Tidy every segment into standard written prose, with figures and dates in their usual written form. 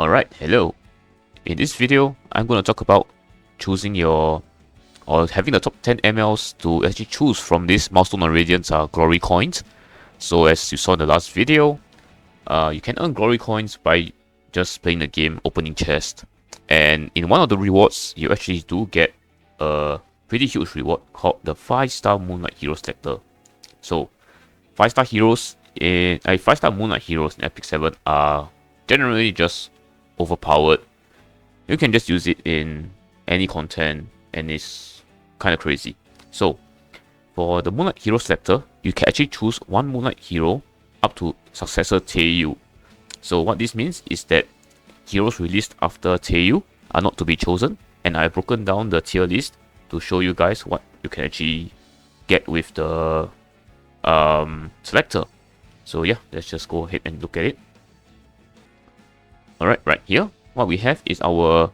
Alright, hello. In this video, I'm going to talk about choosing your or having the top 10 MLs to actually choose from this Milestone on Radiant's glory coins. So as you saw in the last video, you can earn glory coins by just playing the game, opening chest. And in one of the rewards, you actually do get a pretty huge reward called the 5-star Moonlight Hero Selector. So 5-star heroes in 5-star Moonlight heroes in Epic7 are generally just overpowered. You can just use it in any content and it's kind of crazy. So for the Moonlight Hero Selector, you can actually choose one Moonlight hero up to successor Teiyu. So what this means is that heroes released after Teiyu are not to be chosen, and I've broken down the tier list to show you guys what you can actually get with the Selector. So yeah, let's just go ahead and look at it. Alright, right here, what we have is our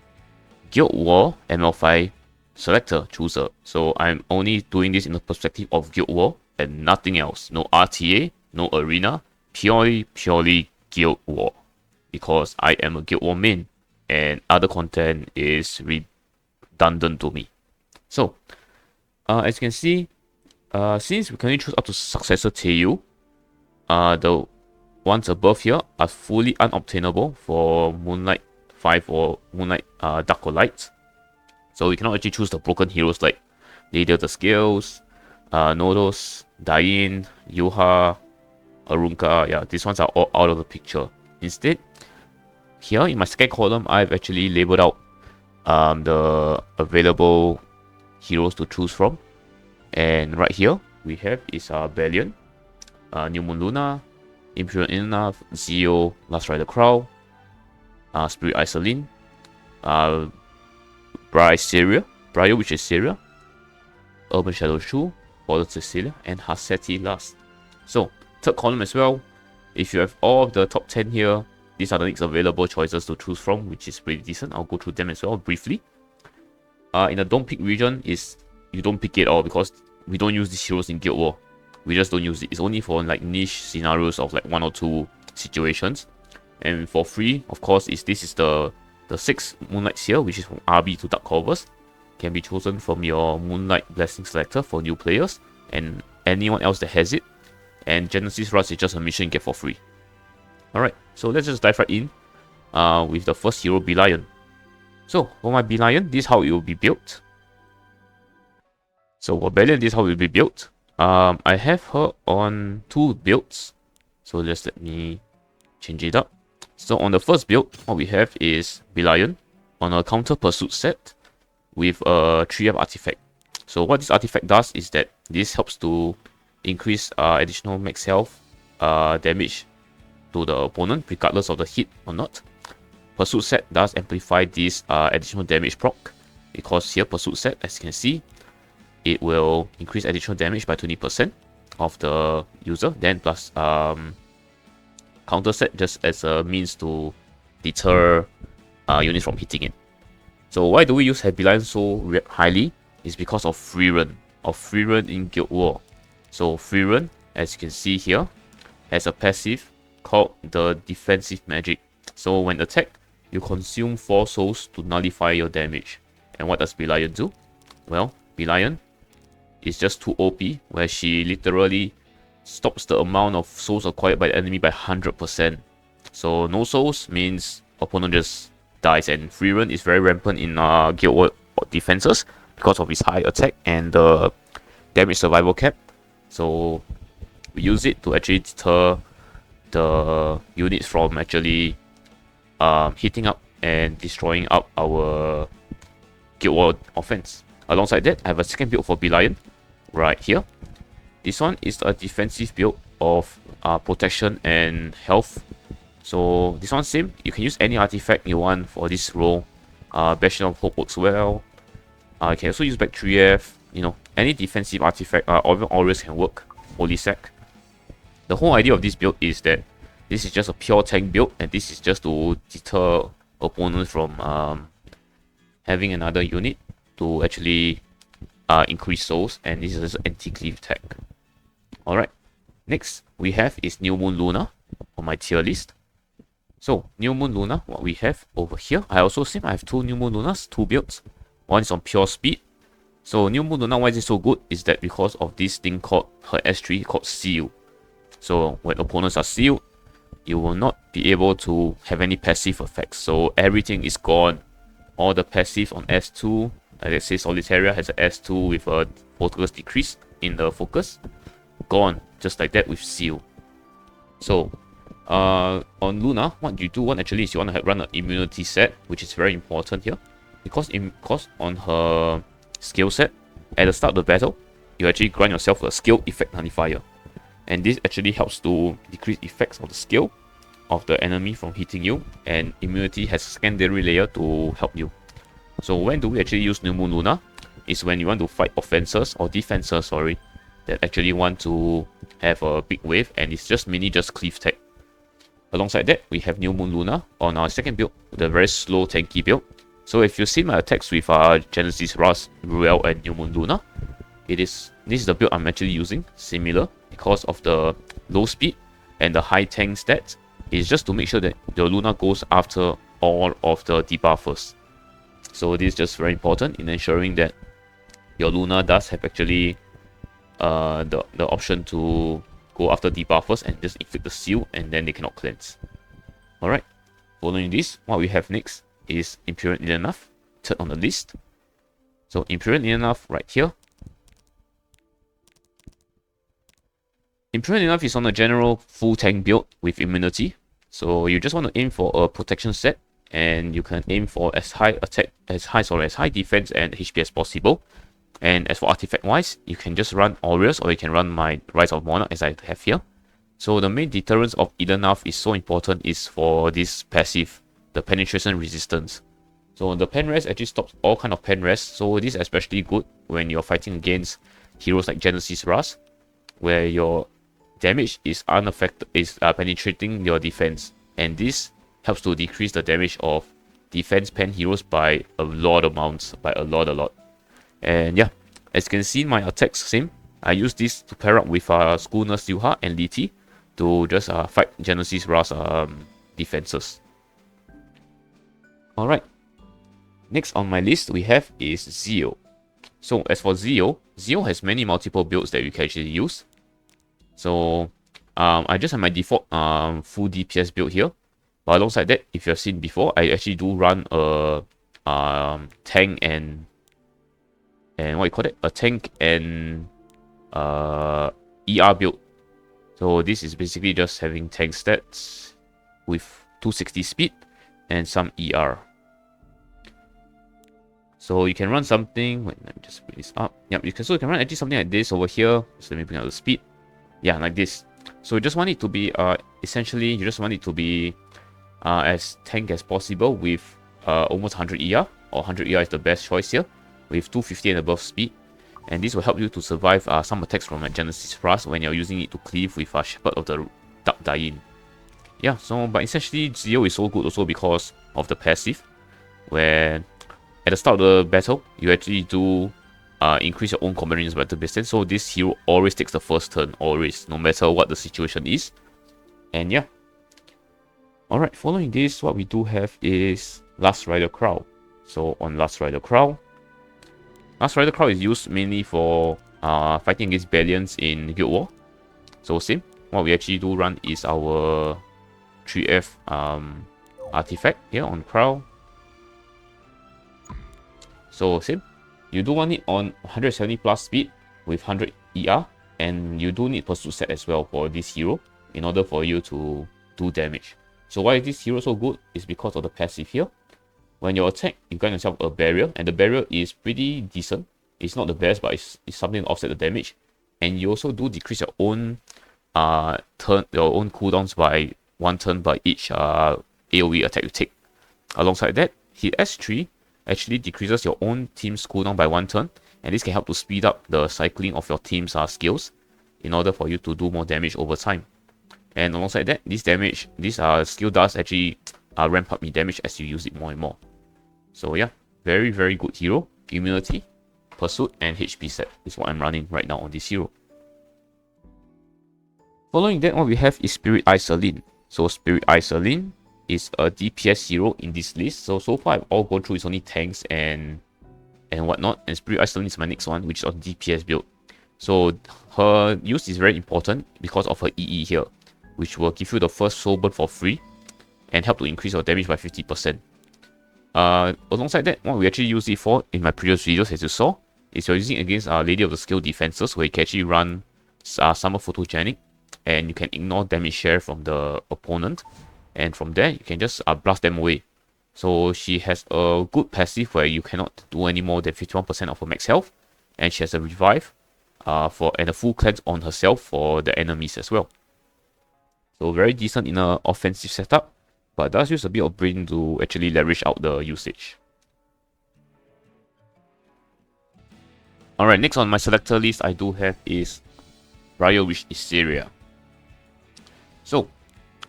Guild War ML5 Selector Chooser. So I'm only doing this in the perspective of Guild War and nothing else. No RTA, no Arena, purely Guild War. Because I am a Guild War main and other content is redundant to me. So, as you can see, since we can only choose up to successor Teiyu, the ones above here are fully unobtainable for Moonlight 5 or Moonlight Dark or Light. So we cannot actually choose the broken heroes like Lady of the Scales, Nodos, Dain, Yuha, Arunka. Yeah, these ones are all out of the picture. Instead, here in my second column, I've actually labeled out the available heroes to choose from. And right here, we have is Bellion, New Moon Luna, Imperial Enough, Zio, Last Rider Crow, Spirit Isoline, Briar, which is Syria, Urban Shadow Shu, Border Cecilia, and Haseti last. So, third column as well, if you have all of the top 10 here, these are the next available choices to choose from, which is pretty decent. I'll go through them as well briefly. In the don't pick region, is you don't pick it all because we don't use these heroes in Guild War. We just don't use it. It's only for like niche scenarios of like 1 or 2 situations. And for free, of course, this is the 6 Moonlights here, which is from RB to Dark Corvus. Can be chosen from your Moonlight Blessing Selector for new players and anyone else that has it. And Genesis Rush is just a mission you get for free. Alright, so let's just dive right in with the first hero, Belion. So for my Belion, this is how it will be built. So for Belion, this is how it will be built. I have her on 2 builds. So just let me change it up. So on the first build, what we have is Belion on a counter pursuit set with a 3F artifact. So what this artifact does is that this helps to increase additional max health damage to the opponent regardless of the hit or not. Pursuit set does amplify this additional damage proc, because here pursuit set, as you can see, it will increase additional damage by 20% of the user, then plus counter set just as a means to deter units from hitting it. So why do we use Belion so highly? Is because of free run in Guild War. So free run, as you can see here, has a passive called the defensive magic. So when attacked, you consume 4 souls to nullify your damage. And what does Belion do? Well, Belion is just too OP, where she literally stops the amount of souls acquired by the enemy by 100%. So no souls means opponent just dies, and free run is very rampant in Guild War defenses because of its high attack and the damage survival cap. So we use it to actually deter the units from actually hitting up and destroying up our Guild War offense. Alongside that, I have a second build for Belion right here. This one is a defensive build of protection and health. So this one same, you can use any artifact you want for this role. Bastion of Hope works well. You can also use back 3F, any defensive artifact, or even Aureus can work. Holy Sack. The whole idea of this build is that this is just a pure tank build, and this is just to deter opponents from having another unit to actually increase souls, and this is anti-cleave tech. Alright, next we have is New Moon Luna on my tier list. So New Moon Luna, what we have over here, I have two New Moon Lunas, two builds. One is on pure speed. So New Moon Luna, why is it so good? Is that because of this thing called her S3 called Seal. So when opponents are sealed, you will not be able to have any passive effects. So everything is gone. All the passive on S2, like let's say Solitaria has an S2 with a focus decrease in the focus, gone just like that with Seal. So on Luna, what you want actually is you want to run an immunity set, which is very important here, because on her skill set at the start of the battle, you actually grant yourself a skill effect nullifier, and this actually helps to decrease effects of the skill of the enemy from hitting you, and immunity has a secondary layer to help you. So when do we actually use New Moon Luna? Is when you want to fight offenses or defenses, sorry, that actually want to have a big wave, and it's just cleave tech. Alongside that, we have New Moon Luna on our second build, the very slow tanky build. So if you see my attacks with Genesis Ras, Ruel, and New Moon Luna, this is the build I'm actually using, similar, because of the low speed and the high tank stats. It's just to make sure that your Luna goes after all of the debuffers. So this is just very important in ensuring that your Luna does have actually the option to go after debuffers and just inflict the seal, and then they cannot cleanse. Alright, following this, what we have next is Imperial Enough, third on the list. So Imperial Enough right here. Imperial Enough is on a general full tank build with immunity. So you just want to aim for a protection set, and you can aim for as high defense and HP as possible. And as for artifact wise, you can just run Aureus, or you can run my Rise of Monarch as I have here. So the main deterrence of Enough is so important is for this passive, the penetration resistance. So the pen rest actually stops all kind of pen rest. So this is especially good when you're fighting against heroes like Genesis Ras, where your damage is unaffected, penetrating your defense, and this helps to decrease the damage of defense pen heroes by a lot. And yeah, as you can see, my attacks same. I use this to pair up with Schooner Silha and Liti to just fight Genesis Ras defenses. Alright, next on my list we have is Zio. So as for Zio has many multiple builds that you can actually use. So I just have my default full DPS build here. But alongside that, if you've seen before, I actually do run a tank and what you call it? A tank and ER build. So this is basically just having tank stats with 260 speed and some ER. So you can run something. Wait, let me just bring this up. Yep, you can run actually something like this over here. So let me bring up the speed. Yeah, like this. So you just want it to be essentially you just want it to be as tank as possible with almost 100 ER, or 100 ER is the best choice here, with 250 and above speed. And this will help you to survive some attacks from Genesis Ras when you're using it to cleave with Shepherd of the Dark Dain. Yeah, so but essentially Zio is so good also because of the passive, where at the start of the battle you actually do increase your own combat range by 2%. So this hero always takes the first turn, always, no matter what the situation is. And yeah. Alright, following this, what we do have is Last Rider Crow. So on Last Rider Crow is used mainly for fighting against Bellions in Guild War. So same, what we actually do run is our 3F artifact here on Crow. So same, you do want it on 170 plus speed with 100 ER, and you do need Pursuit set as well for this hero in order for you to do damage. So why is this hero so good is because of the passive here. When you attack, you grant yourself a barrier, and the barrier is pretty decent. It's not the best, but it's something to offset the damage. And you also do decrease your own cooldowns by 1 turn by each AoE attack you take. Alongside that, hit S3 actually decreases your own team's cooldown by 1 turn, and this can help to speed up the cycling of your team's skills in order for you to do more damage over time. And alongside that, this skill does actually ramp up your damage as you use it more and more. So yeah, very, very good hero. Immunity, Pursuit, and HP set is what I'm running right now on this hero. Following that, what we have is Spirit Eye Celine. So Spirit Eye Celine is a DPS hero in this list. So far I've all gone through is only tanks and whatnot. And Spirit Iceland is my next one, which is on DPS build. So her use is very important because of her EE here, which will give you the first soul burn for free and help to increase your damage by 50%. Alongside that, what we actually use it for in my previous videos, as you saw, is you're using against Lady of the Scale defenses, where you can actually run Summer Photogenic, and you can ignore damage share from the opponent, and from there you can just blast them away. So she has a good passive where you cannot do any more than 51% of her max health, and she has a revive and a full cleanse on herself for the enemies as well. So very decent in an offensive setup, but does use a bit of brain to actually leverage out the usage. Alright, next on my selector list I do have is Briar Witch Issaria. So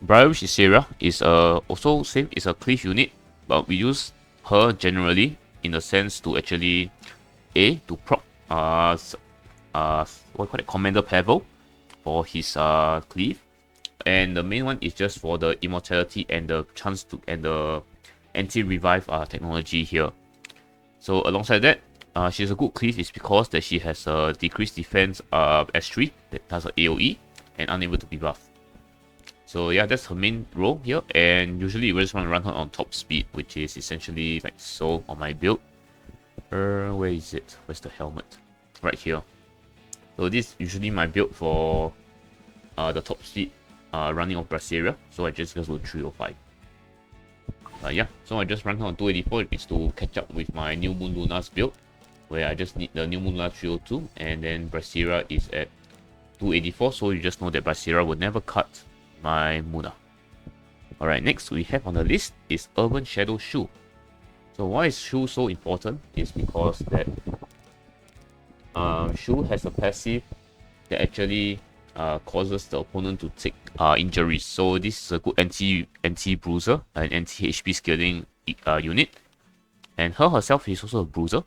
Briar Witch Issaria is also same, is a cleave unit, but we use her generally in the sense to actually to proc Commander Pavel for his cleave, and the main one is just for the immortality and the chance to and the anti-revive technology here. So alongside that, she's a good cleave is because that she has a decreased defense S3 that does a AoE and unable to be buffed. So yeah, that's her main role here, and usually we just want to run her on top speed, which is essentially like so on my build. Where is it? Where's the helmet? Right here. So this is usually my build for the top speed running of Braceria. So I just go to 305. Yeah, so I just run her on 284. It's to catch up with my New Moon Luna's build, where I just need the New Moon Luna 302, and then Braceria is at 284. So you just know that Braceria would never cut my Muna. Alright, next we have on the list is Urban Shadow Shu. So why is Shu so important is because that Shu has a passive that actually causes the opponent to take injuries. So this is a good anti-bruiser and anti-HP scaling unit. And her herself is also a bruiser.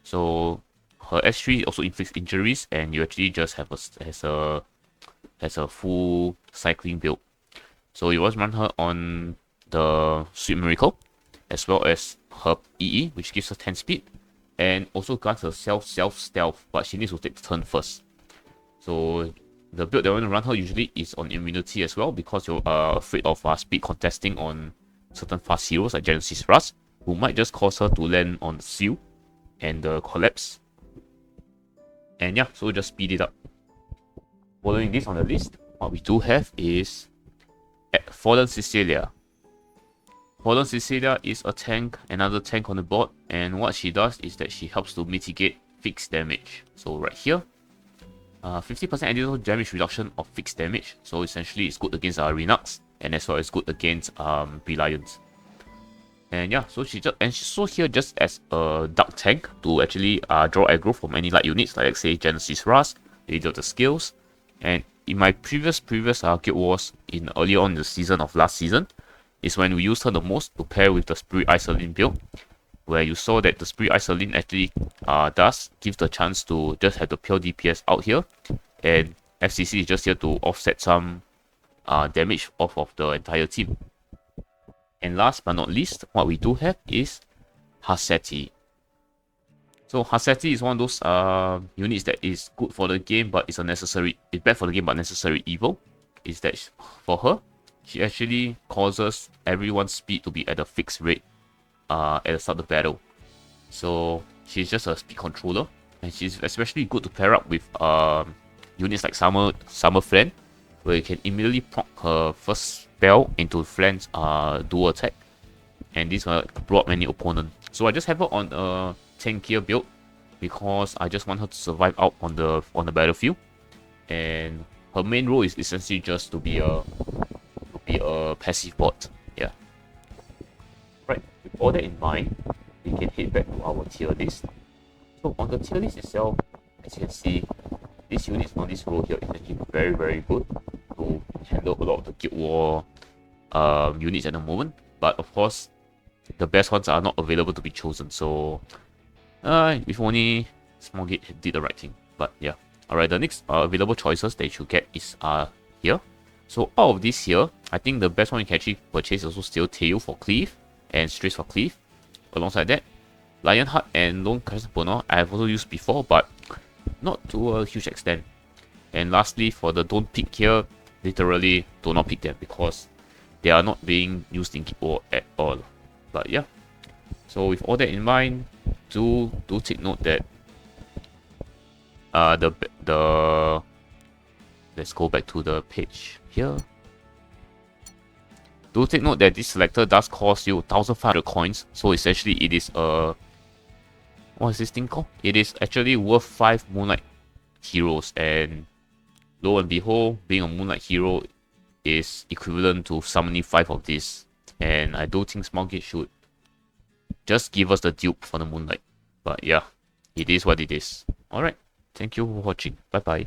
So her S3 also inflicts injuries, and you actually just have a full cycling build. So you always run her on the Sweet Miracle, as well as her EE, which gives her 10 speed, and also grants herself self-stealth, but she needs to take the turn first. So the build that I want to run her usually is on immunity as well, because you're afraid of speed contesting on certain fast heroes like Genesis Rust, who might just cause her to land on the seal and the collapse. And yeah, so just speed it up. Following this on the list, what we do have is Fallen Cecilia. Fallen Cecilia is a tank, another tank on the board, and what she does is that she helps to mitigate fixed damage. So right here, 50% additional damage reduction of fixed damage. So essentially it's good against Renux, and as well as good against Belions. And yeah, so she's here just as a dark tank to actually draw aggro from any light units, like let's say Genesis Rust, Lady of the Scales. And in my previous Guild Wars in earlier on in the season of last season, is when we used her the most to pair with the Spirit Iceland build, where you saw that the Spirit Iceland actually does give the chance to just have the pure DPS out here, and FCC is just here to offset some damage off of the entire team. And last but not least, what we do have is Haseti. So Haseti is one of those units that is good for the game, but it's bad for the game but necessary evil. Is that for her, she actually causes everyone's speed to be at a fixed rate at the start of the battle. So she's just a speed controller, and she's especially good to pair up with units like Summer Flan, where you can immediately proc her first spell into Flan's dual attack, and this will blow up many opponents. So I just have her on a tankier build because I just want her to survive out on the battlefield, and her main role is essentially just to be a passive bot. Yeah. Right. With all that in mind, we can head back to our tier list. So on the tier list itself, as you can see, this unit on this row here is actually very, very good to handle a lot of the Guild War units at the moment. But of course, the best ones are not available to be chosen. So if only Smallgate did the right thing. But yeah. Alright, the next available choices that you should get is here. So out of this here, I think the best one you can actually purchase is also still Tail for Cleave and Strays for Cleave. Alongside that, Lionheart and Lone Crescent Boner I have also used before, but not to a huge extent. And lastly, for the don't pick here, literally do not pick them because they are not being used in Guild War at all. But yeah, so with all that in mind, do take note that the let's go back to the page here. Do take note that this selector does cost you 1,500 coins. So essentially it is a... what is this thing called? It is actually worth 5 Moonlight heroes. And lo and behold, being a Moonlight hero is equivalent to summoning 5 of this. And I do think Small Gate should just give us the dupe for the Moonlight. But yeah, it is what it is. Alright, thank you for watching. Bye bye.